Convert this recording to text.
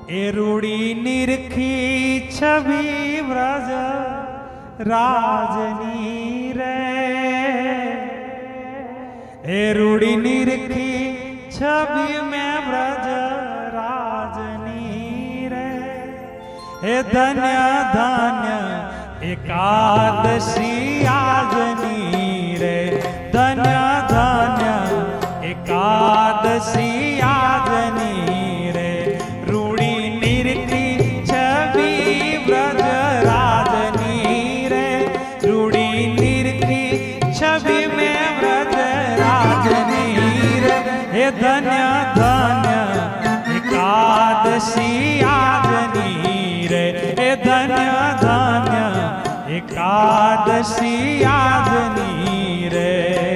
ए रूड़ी निरखी छवि व्रज राजनी रे, ए रूड़ी निरखी छवि में व्रज राजनी रे। ए धन्य धन्य एकादशी आजनी रे, धन्य धन्य एकादशी आजनी रे। रूड़ी निरखी छवि व्रज राजनी रे, रूड़ी निरखी छवि में व्रज राजनी रे। हे धन्य धन्य एकादशी आजनी रे, हे धन्य धन्य एकादशी आजनी रे।